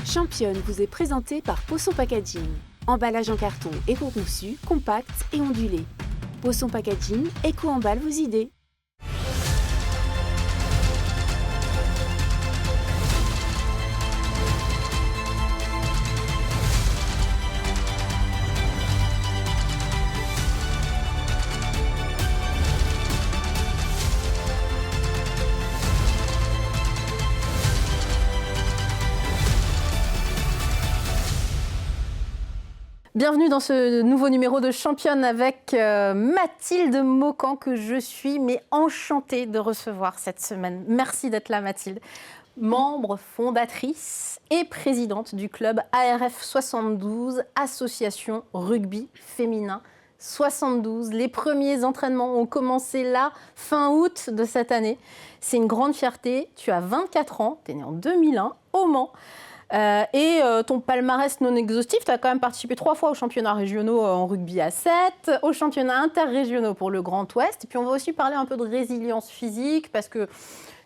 Championne vous est présentée par Poisson Packaging. Emballage en carton éco-conçu, compact et ondulé. Poisson Packaging, éco-emballe vos idées. Bienvenue dans ce nouveau numéro de Championne avec Mathilde Maucan que je suis mais enchantée de recevoir cette semaine. Merci d'être là Mathilde. Membre fondatrice et présidente du club ARF 72, Association Rugby Féminin 72. Les premiers entraînements ont commencé là, fin août de cette année. C'est une grande fierté. Tu as 24 ans, tu es né en 2001 au Mans. Ton palmarès non exhaustif, tu as quand même participé 3 fois aux championnats régionaux en rugby à 7, aux championnats interrégionaux pour le Grand Ouest. Et puis on va aussi parler un peu de résilience physique parce que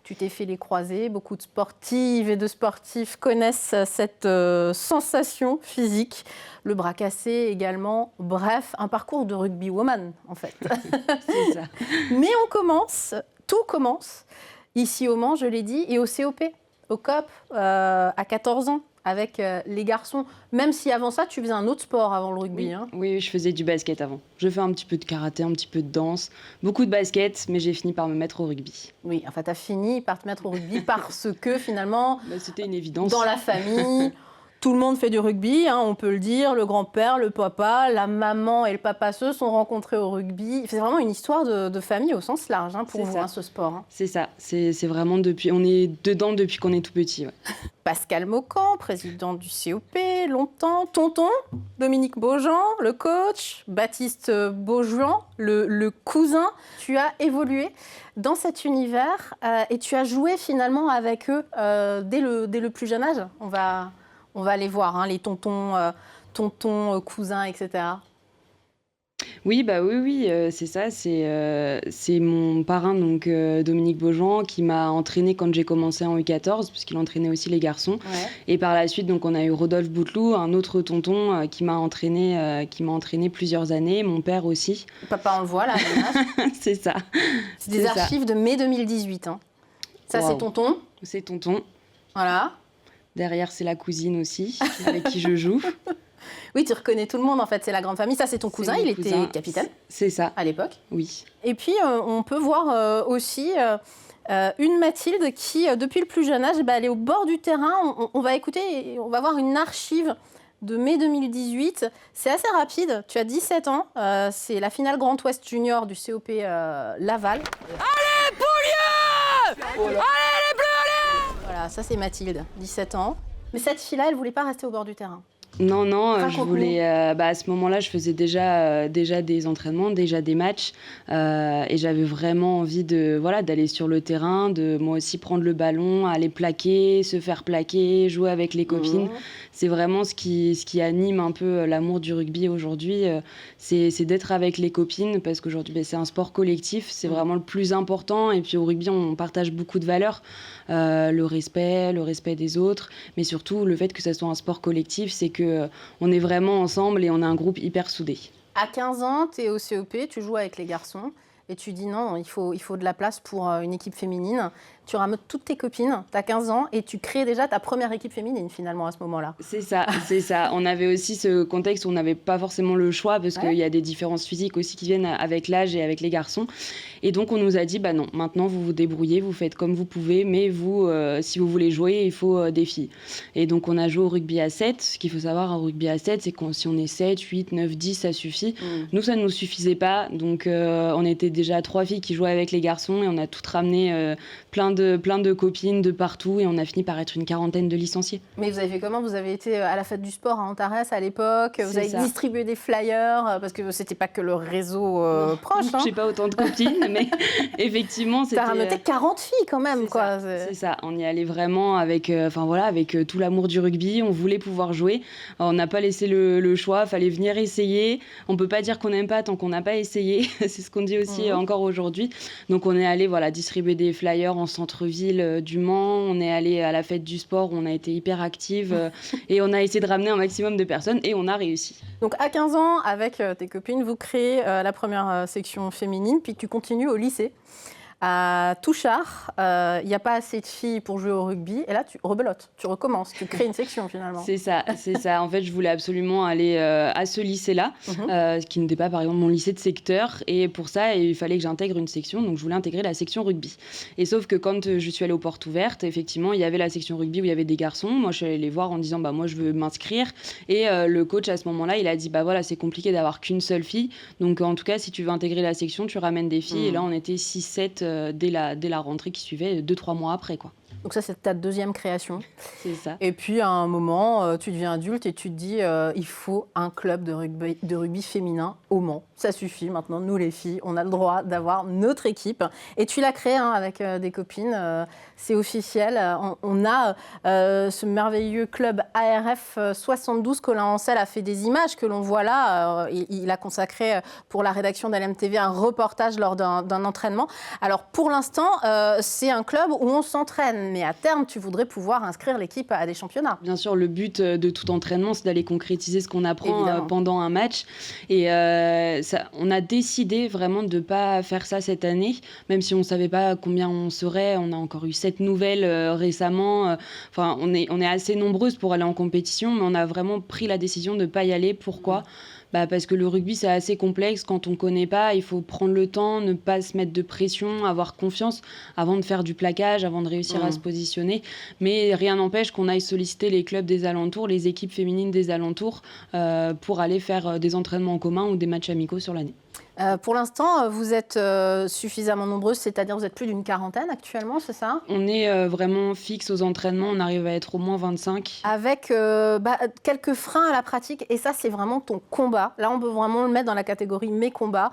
tu t'es fait les croisés. Beaucoup de sportives et de sportifs connaissent cette sensation physique. Le bras cassé également. Bref, un parcours de rugby woman en fait. C'est ça. Mais tout commence ici au Mans, je l'ai dit, et au COP. Au COP, à 14 ans, avec les garçons. Même si avant ça, tu faisais un autre sport avant le rugby. Oui, hein. oui, je faisais du basket avant. Je fais un petit peu de karaté, un petit peu de danse, beaucoup de basket, mais j'ai fini par me mettre au rugby. Oui, enfin, tu as fini par te mettre au rugby parce que finalement, C'était une évidence. dans la famille, tout le monde fait du rugby, hein, on peut le dire. Le grand-père, le papa, la maman et le papa se sont rencontrés au rugby. C'est vraiment une histoire de famille au sens large hein, pour vous, hein, ce sport. Hein. C'est ça, c'est vraiment depuis... On est dedans depuis qu'on est tout petit. Ouais. Pascal Maucan, président du COP, longtemps. Tonton, Dominique Beaujean, le coach. Baptiste Beaujean, le cousin. Tu as évolué dans cet univers et tu as joué finalement avec eux dès le plus jeune âge. On va aller voir, hein, les tontons, cousins, etc. Oui, c'est ça. C'est mon parrain, donc Dominique Beaujean, qui m'a entraînée quand j'ai commencé en U14, puisqu'il entraînait aussi les garçons. Ouais. Et par la suite, donc, on a eu Rodolphe Bouteloup, un autre tonton qui m'a entraîné plusieurs années. Mon père aussi. Papa, on le voit là. C'est ça. C'est des archives de mai 2018. Hein. Ça, wow. C'est tonton. C'est tonton. Voilà. Derrière, c'est la cousine aussi, avec qui je joue. Oui, tu reconnais tout le monde, en fait. C'est la grande famille. Ça, c'est ton cousin. Il était capitaine. C'est ça. À l'époque. Oui. Et puis, on peut voir aussi une Mathilde qui, depuis le plus jeune âge, elle est au bord du terrain. On va écouter, on va voir une archive de mai 2018. C'est assez rapide. Tu as 17 ans. C'est la finale Grand Ouest Junior du COP Laval. Allez, Poulieux ! Allez, les Bleus, allez ! Voilà, ça, c'est Mathilde, 17 ans. Mais cette fille-là, elle ne voulait pas rester au bord du terrain. Non, je voulais. À ce moment-là, je faisais déjà des entraînements, déjà des matchs, et j'avais vraiment envie d'aller sur le terrain, de moi aussi prendre le ballon, aller plaquer, se faire plaquer, jouer avec les copines. C'est vraiment ce qui anime un peu l'amour du rugby aujourd'hui, c'est d'être avec les copines, parce qu'aujourd'hui, c'est un sport collectif, c'est vraiment le plus important. Et puis au rugby, on partage beaucoup de valeurs, le respect des autres, mais surtout le fait que ça soit un sport collectif, c'est que on est vraiment ensemble et on a un groupe hyper soudé. À 15 ans, tu es au COP, tu joues avec les garçons et tu dis non, il faut de la place pour une équipe féminine. Tu ramènes toutes tes copines, tu as 15 ans et tu crées déjà ta première équipe féminine finalement à ce moment-là. C'est ça. On avait aussi ce contexte où on n'avait pas forcément le choix parce qu'il y a des différences physiques aussi qui viennent avec l'âge et avec les garçons. Et donc on nous a dit, non, maintenant vous vous débrouillez, vous faites comme vous pouvez, mais vous, si vous voulez jouer, il faut des filles. Et donc on a joué au rugby à 7. Ce qu'il faut savoir, au rugby à 7, c'est que si on est 7, 8, 9, 10, ça suffit. Nous, ça ne nous suffisait pas. Donc on était déjà 3 filles qui jouaient avec les garçons et on a toutes ramené plein de copines de partout et on a fini par être une 40aine de licenciés. Mais vous avez fait comment ? Vous avez été à la fête du sport à Antares à l'époque, vous avez distribué des flyers, parce que c'était pas que le réseau proche. Hein. J'ai pas autant de copines, mais effectivement, c'était... T'as ramené 40 filles quand même, quoi. C'est ça, on y allait vraiment avec tout l'amour du rugby, on voulait pouvoir jouer. On n'a pas laissé le choix, fallait venir essayer. On peut pas dire qu'on n'aime pas tant qu'on n'a pas essayé. C'est ce qu'on dit aussi encore aujourd'hui. Donc on est allé distribuer des flyers en centre-ville du Mans, on est allé à la fête du sport, on a été hyper active et on a essayé de ramener un maximum de personnes et on a réussi. Donc à 15 ans, avec tes copines, vous créez la première section féminine, puis tu continues au lycée. À Touchard, il n'y a pas assez de filles pour jouer au rugby. Et là, tu rebelotes, tu recommences, tu crées une section finalement. C'est ça. En fait, je voulais absolument aller à ce lycée-là, qui n'était pas par exemple mon lycée de secteur. Et pour ça, il fallait que j'intègre une section. Donc, je voulais intégrer la section rugby. Et sauf que quand je suis allée aux portes ouvertes, effectivement, il y avait la section rugby où il y avait des garçons. Moi, je suis allée les voir en disant, moi, je veux m'inscrire. Et le coach, à ce moment-là, il a dit, c'est compliqué d'avoir qu'une seule fille. Donc, en tout cas, si tu veux intégrer la section, tu ramènes des filles. Et là, on était 6-7 dès la rentrée qui suivait, 2-3 mois après, quoi. Donc ça, c'est ta deuxième création. C'est ça. Et puis, à un moment, tu deviens adulte et tu te dis, il faut un club de rugby féminin au Mans. Ça suffit, maintenant, nous les filles, on a le droit d'avoir notre équipe. Et tu l'as créé avec des copines, c'est officiel. On a ce merveilleux club ARF 72, Colin Ancel a fait des images que l'on voit là. Il a consacré pour la rédaction d'LMTV un reportage lors d'un entraînement. Alors, pour l'instant, c'est un club où on s'entraîne. Mais à terme, tu voudrais pouvoir inscrire l'équipe à des championnats. Bien sûr, le but de tout entraînement, c'est d'aller concrétiser ce qu'on apprend pendant un match. Et on a décidé vraiment de ne pas faire ça cette année, même si on ne savait pas combien on serait. On a encore eu 7 nouvelles récemment. On est assez nombreuses pour aller en compétition, mais on a vraiment pris la décision de ne pas y aller. Pourquoi ? Parce que le rugby, c'est assez complexe. Quand on ne connaît pas, il faut prendre le temps, ne pas se mettre de pression, avoir confiance avant de faire du plaquage, avant de réussir à se positionner. Mais rien n'empêche qu'on aille solliciter les clubs des alentours, les équipes féminines des alentours, pour aller faire des entraînements en commun ou des matchs amicaux sur l'année. Pour l'instant, vous êtes suffisamment nombreuses, c'est-à-dire vous êtes plus d'une quarantaine actuellement, c'est ça ? On est vraiment fixe aux entraînements, on arrive à être au moins 25. Avec quelques freins à la pratique, et ça c'est vraiment ton combat. Là on peut vraiment le mettre dans la catégorie mes combats.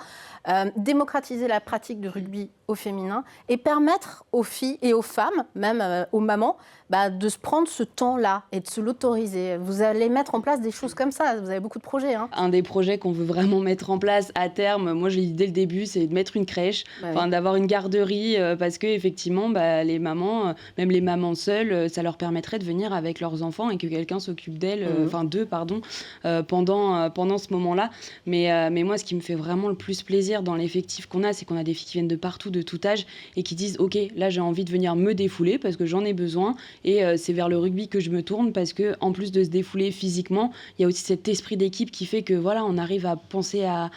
Démocratiser la pratique du rugby au féminin et permettre aux filles et aux femmes, même aux mamans, de se prendre ce temps-là et de se l'autoriser. Vous allez mettre en place des choses comme ça, vous avez beaucoup de projets. Un des projets qu'on veut vraiment mettre en place à terme, moi je l'ai dit dès le début, c'est de mettre une crèche, d'avoir une garderie, parce qu'effectivement, les mamans, même les mamans seules, ça leur permettrait de venir avec leurs enfants et que quelqu'un s'occupe d'eux, pendant ce moment-là. Mais moi, ce qui me fait vraiment le plus plaisir dans l'effectif qu'on a, c'est qu'on a des filles qui viennent de partout, de tout âge, et qui disent « Ok, là j'ai envie de venir me défouler parce que j'en ai besoin ». Et c'est vers le rugby que je me tourne parce qu'en plus de se défouler physiquement, il y a aussi cet esprit d'équipe qui fait que on arrive à penser à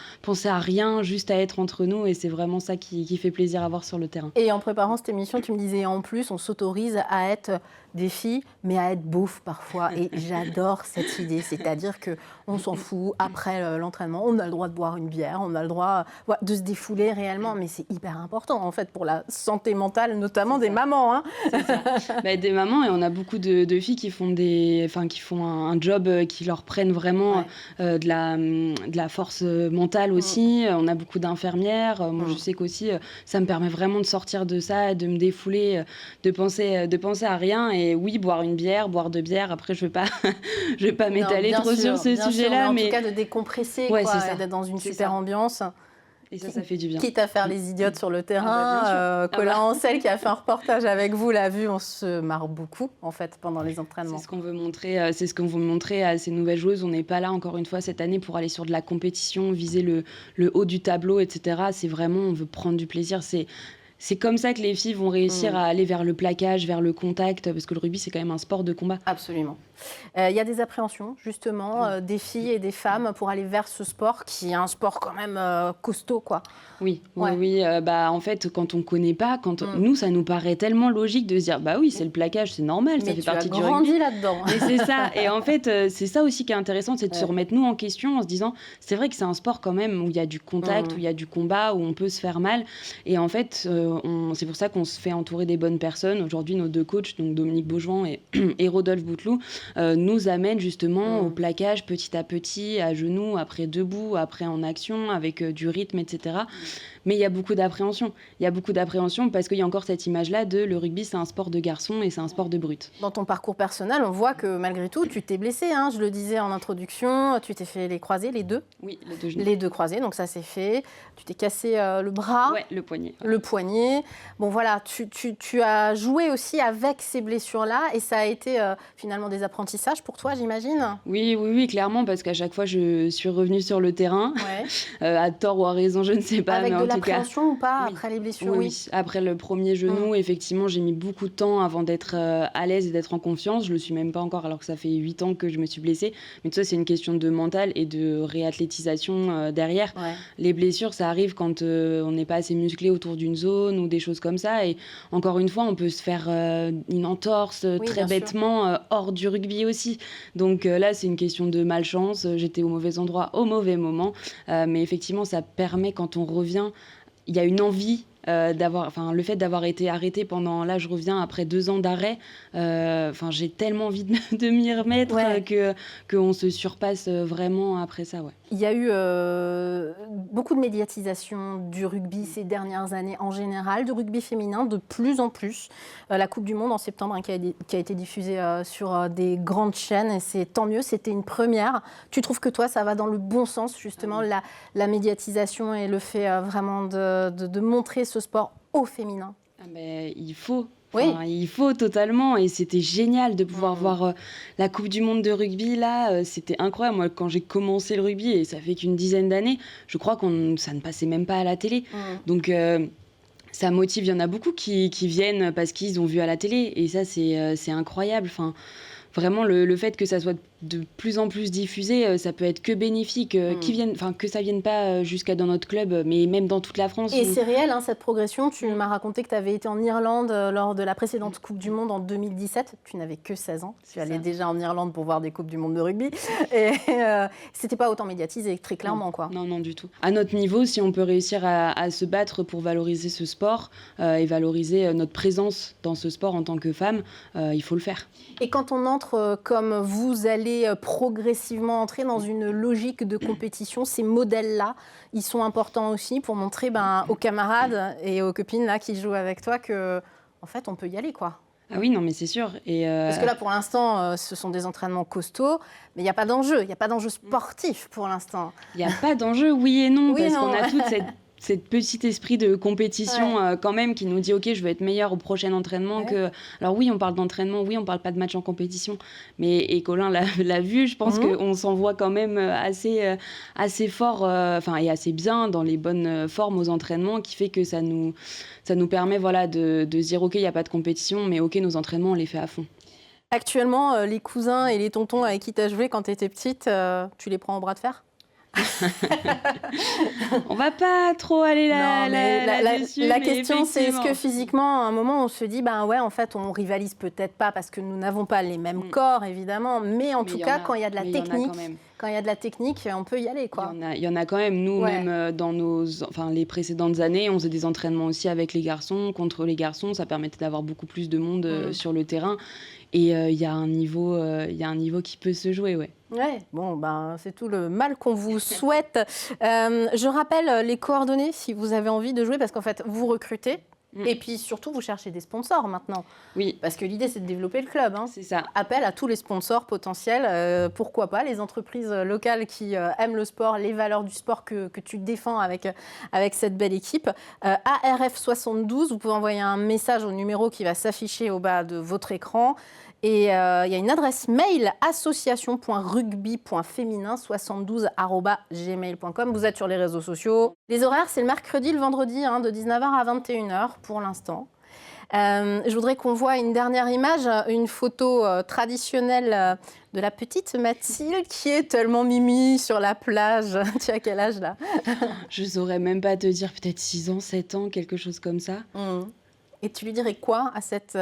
rien, juste à être entre nous. Et c'est vraiment ça qui fait plaisir à voir sur le terrain. Et en préparant cette émission, tu me disais en plus, on s'autorise à être des filles, mais à être beaufs parfois. Et j'adore cette idée, c'est-à-dire qu'on s'en fout. Après l'entraînement, on a le droit de boire une bière, on a le droit de se défouler réellement. Mais c'est hyper important, en fait, pour la santé mentale, notamment des mamans. C'est ça. Des mamans, et on a beaucoup de filles qui font un job qui leur prennent vraiment de la force mentale aussi. On a beaucoup d'infirmières. Moi, je sais qu'aussi, ça me permet vraiment de sortir de ça, de me défouler, de penser à rien. Et oui, boire une bière, boire 2 bières. Après, je vais pas m'étaler trop sur ce sujet-là. Mais en tout cas, de décompresser, d'être dans une super ambiance. Et ça fait du bien. Quitte à faire les idiotes sur le terrain. Colin Ancel, qui a fait un reportage avec vous, l'a vu, on se marre beaucoup, en fait, pendant les entraînements. C'est ce qu'on veut montrer à ces nouvelles joueuses. On n'est pas là, encore une fois, cette année, pour aller sur de la compétition, viser le haut du tableau, etc. C'est vraiment, on veut prendre du plaisir. C'est comme ça que les filles vont réussir à aller vers le plaquage, vers le contact, parce que le rugby, c'est quand même un sport de combat. Absolument. Il y a des appréhensions, justement, des filles et des femmes pour aller vers ce sport, qui est un sport quand même costaud, quoi. Oui. En fait, quand on ne connaît pas, nous, ça nous paraît tellement logique de se dire, oui, c'est le plaquage, c'est normal, ça fait partie du rugby. Mais tu as grandi là-dedans. Et c'est ça. Et en fait, c'est ça aussi qui est intéressant, c'est de se remettre nous en question en se disant, c'est vrai que c'est un sport quand même où il y a du contact, où il y a du combat, où on peut se faire mal. Et en fait, c'est pour ça qu'on se fait entourer des bonnes personnes. Aujourd'hui, nos 2 coachs, donc Dominique Beaujouan et Rodolphe Bouteloup, nous amènent justement au plaquage petit à petit, à genoux, après debout, après en action, avec du rythme, etc. Mais il y a beaucoup d'appréhension. Il y a beaucoup d'appréhension parce qu'il y a encore cette image-là de le rugby, c'est un sport de garçon et c'est un sport de brut. Dans ton parcours personnel, on voit que malgré tout, tu t'es blessé. Hein, je le disais en introduction, tu t'es fait les croisés, les deux. Oui, les 2 genoux. Les 2 croisés, donc ça c'est fait. Tu t'es cassé le bras. Ouais, le poignet. Le poignet. Bon voilà, tu as joué aussi avec ces blessures-là et ça a été finalement des apprentissages pour toi, j'imagine. Oui, clairement, parce qu'à chaque fois, je suis revenue sur le terrain, à tort ou à raison, je ne sais pas. Avec mais de en tout cas, l'appréhension ou pas oui. après les blessures? Oui. Après le premier genou, effectivement, j'ai mis beaucoup de temps avant d'être à l'aise et d'être en confiance. Je le suis même pas encore, alors que ça fait 8 ans que je me suis blessée. Mais tout ça, c'est une question de mental et de réathlétisation derrière. Ouais. Les blessures, ça arrive quand on n'est pas assez musclé autour d'une zone ou des choses comme ça. Et encore une fois, on peut se faire une entorse très bêtement hors du rugby aussi. Donc là, c'est une question de malchance. J'étais au mauvais endroit au mauvais moment. Mais effectivement, ça permet, quand on revient, il y a une envie le fait d'avoir été arrêtée pendant, là je reviens après 2 ans d'arrêt, j'ai tellement envie de m'y remettre qu'on se surpasse vraiment après ça. Ouais. Il y a eu beaucoup de médiatisation du rugby ces dernières années en général, du rugby féminin de plus en plus. La Coupe du Monde en septembre qui a été diffusée sur des grandes chaînes et c'est tant mieux, c'était une première. Tu trouves que toi ça va dans le bon sens justement, la médiatisation et le fait vraiment de montrer ce sport au féminin? Il faut. Il faut totalement, et c'était génial de pouvoir voir la Coupe du Monde de rugby là, c'était incroyable. Moi, quand j'ai commencé le rugby, et ça fait qu'une dizaine d'années, je crois que ça ne passait même pas à la télé. Donc ça motive, il y en a beaucoup qui viennent parce qu'ils ont vu à la télé, et ça c'est incroyable. Vraiment, le fait que ça soit de plus en plus diffusé, ça peut être que bénéfique, que ça vienne pas jusqu'à dans notre club, mais même dans toute la France. Et c'est réel, cette progression. Tu m'as raconté que tu avais été en Irlande lors de la précédente Coupe du Monde en 2017. Tu n'avais que 16 ans. Tu allais déjà en Irlande pour voir des Coupes du Monde de rugby. Et c'était pas autant médiatisé, très clairement, quoi. Non, du tout. À notre niveau, si on peut réussir à se battre pour valoriser ce sport et valoriser notre présence dans ce sport en tant que femme, il faut le faire. Et quand on entre, comme vous allez progressivement entrer dans une logique de compétition, ces modèles-là, ils sont importants aussi pour montrer aux camarades et aux copines là, qui jouent avec toi que, en fait, on peut y aller, quoi. Ah oui, non, mais c'est sûr. Parce que là, pour l'instant, ce sont des entraînements costauds, mais il n'y a pas d'enjeu. Il n'y a pas d'enjeu sportif pour l'instant. Il n'y a pas d'enjeu, oui et non, parce qu'on a toute cette petit esprit de compétition quand même qui nous dit ok, je veux être meilleur au prochain entraînement. Alors oui, on parle d'entraînement, oui, on parle pas de match en compétition, et Colin l'a vu, je pense qu'on s'envoie quand même assez fort et assez bien dans les bonnes formes aux entraînements, qui fait que ça nous permet de se dire ok, il n'y a pas de compétition, mais ok, nos entraînements on les fait à fond. Actuellement, les cousins et les tontons avec qui tu as joué quand tu étais petite, tu les prends au bras de fer? On va pas trop aller là-dessus. La question, c'est est-ce que physiquement, à un moment, on se dit, en fait, on rivalise peut-être pas parce que nous n'avons pas les mêmes corps, évidemment, mais en tout cas, quand il y a de la technique, on peut y aller, quoi. Il y en a quand même. Nous, même dans les précédentes années, on faisait des entraînements aussi avec les garçons, contre les garçons. Ça permettait d'avoir beaucoup plus de monde sur le terrain. Et il y a un niveau qui peut se jouer, ouais. Ouais, c'est tout le mal qu'on vous souhaite. Je rappelle les coordonnées si vous avez envie de jouer, parce qu'en fait, vous recrutez. Et puis surtout, vous cherchez des sponsors maintenant. Oui. Parce que l'idée, c'est de développer le club. C'est ça. Appel à tous les sponsors potentiels. Pourquoi pas les entreprises locales qui aiment le sport, les valeurs du sport que tu défends avec cette belle équipe. ARF72, vous pouvez envoyer un message au numéro qui va s'afficher au bas de votre écran. Et il y a une adresse mail association.rugby.féminin72@gmail.com. Vous êtes sur les réseaux sociaux. Les horaires, c'est le mercredi, le vendredi, de 19h à 21h pour l'instant. Je voudrais qu'on voit une dernière image, une photo traditionnelle de la petite Mathilde qui est tellement mimi sur la plage. Tu as quel âge là? Je saurais même pas te dire, peut-être 6 ans, 7 ans, quelque chose comme ça. Et tu lui dirais quoi à cette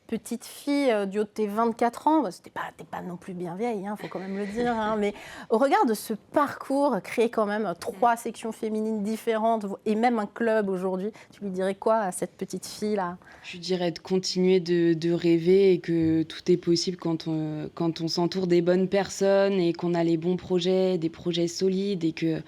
petite fille du haut de tes 24 ans, t'es pas non plus bien vieille, faut quand même le dire, mais au regard de ce parcours, créer quand même 3 sections féminines différentes et même un club aujourd'hui, tu lui dirais quoi à cette petite fille-là? Je lui dirais de continuer de rêver et que tout est possible quand on s'entoure des bonnes personnes et qu'on a les bons projets, des projets solides et qu'elle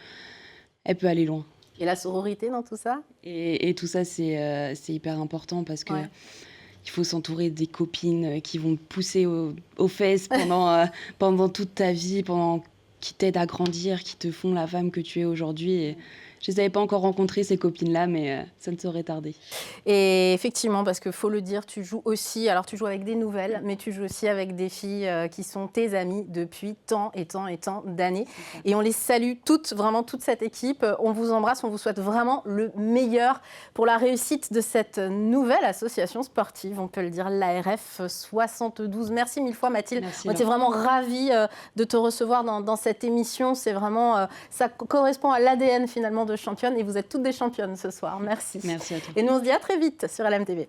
peut aller loin. Et la sororité dans tout ça? Et tout ça, c'est hyper important parce que il faut s'entourer des copines qui vont te pousser aux fesses pendant toute ta vie, qui t'aident à grandir, qui te font la femme que tu es aujourd'hui. Et je les avais pas encore rencontrées, ces copines-là, mais ça ne saurait tarder. Et effectivement, parce qu'il faut le dire, tu joues aussi, alors tu joues avec des nouvelles, mais tu joues aussi avec des filles qui sont tes amies depuis tant et tant et tant d'années. Et on les salue toutes, vraiment toute cette équipe. On vous embrasse, on vous souhaite vraiment le meilleur pour la réussite de cette nouvelle association sportive, on peut le dire, l'ARF 72. Merci mille fois Mathilde. Merci, on était vraiment ravis de te recevoir dans cette émission. C'est vraiment, ça correspond à l'ADN finalement de championne et vous êtes toutes des championnes ce soir. Merci. Merci à toi. Et nous on se dit à très vite sur LMTV.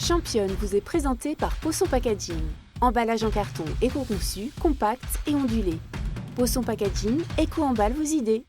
Championne vous est présentée par Poisson Packaging. Emballage en carton éco-conçu, compact et ondulé. Poisson Packaging, éco-emballe vos idées.